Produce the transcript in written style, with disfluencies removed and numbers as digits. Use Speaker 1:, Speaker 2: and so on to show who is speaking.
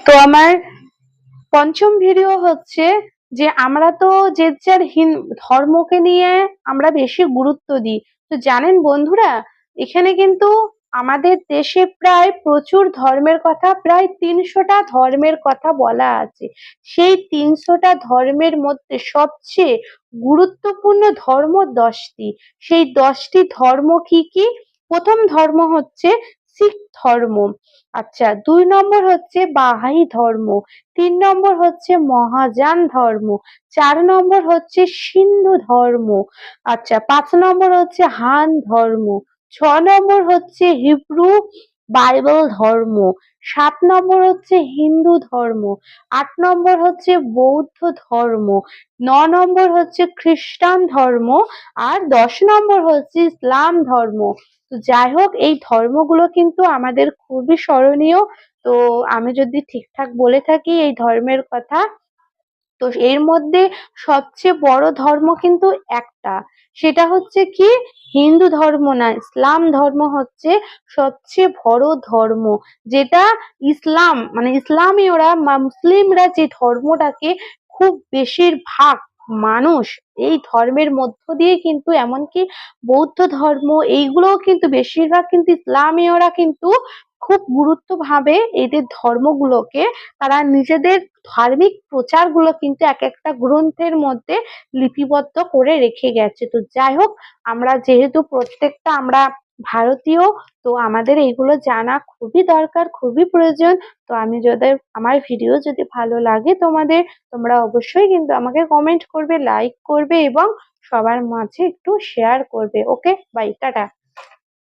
Speaker 1: তো আমার পঞ্চম ভিডিও হচ্ছে যে আমরা তো যে যার ধর্মকে নিয়ে আমরা বেশি গুরুত্ব দিই। তো জানেন বন্ধুরা, এখানে কিন্তু আমাদের দেশে প্রায় প্রচুর ধর্মের কথা, প্রায় 300টা ধর্মের কথা বলা আছে। সেই 300টা ধর্মের মধ্যে সবচেয়ে গুরুত্বপূর্ণ ধর্ম 10টি। সেই 10টি ধর্ম কি কি? প্রথম ধর্ম হচ্ছে শিখ ধর্ম। আচ্ছা, 2 নম্বর হচ্ছে বাহাই ধর্ম। 3 নম্বর হচ্ছে মহাযান ধর্ম। 4 নম্বর হচ্ছে সিন্ধু ধর্ম। আচ্ছা, 5 নম্বর হচ্ছে হান ধর্ম। 6 নম্বর হচ্ছে হিব্রু বাইবেল ধর্ম। 7 নম্বর হচ্ছে হিন্দু ধর্ম। 8 নম্বর হচ্ছে বৌদ্ধ ধর্ম। 9 নম্বর হচ্ছে খ্রিস্টান ধর্ম। আর 10 নম্বর হচ্ছে ইসলাম ধর্ম। তো যাই হোক, এই ধর্মগুলো কিন্তু আমাদের খুবই স্মরণীয়। তো আমি যদি ঠিকঠাক বলে থাকি এই ধর্মের কথা, তো এর মধ্যে সবচেয়ে বড় ধর্ম কিন্তু একটা, সেটা হচ্ছে কি? হিন্দু ধর্ম না, ইসলাম ধর্ম হচ্ছে সবচেয়ে বড় ধর্ম। যেটা ইসলাম মানে ইসলামীয়রা মুসলিমরা যে ধর্মটাকে খুব বেশিরভাগ মানুষ এই ধর্মের মধ্য দিয়ে কিন্তু, এমনকি বৌদ্ধ ধর্ম এইগুলোও কিন্তু বেশিরভাগ কিন্তু ইসলামীয়রা কিন্তু খুব গুরুত্ব ভাবে এদের ধর্মগুলোকে। তারা নিজেদের ধার্মিক প্রচারগুলো কিন্তু এক একটা গ্রন্থের মধ্যে লিপিবদ্ধ করে রেখে গেছে। তো যাই হোক, আমরা যেহেতু প্রত্যেকটা আমরা ভারতীয়, তো আমাদের এইগুলো জানা খুবই দরকার, খুবই প্রয়োজন। তো আমি যদি আমার ভিডিও যদি ভালো লাগে তোমাদের, তোমরা অবশ্যই কিন্তু আমাকে কমেন্ট করবে, লাইক করবে এবং সবার মাঝে একটু শেয়ার করবে। ওকে, বাই, টাটা।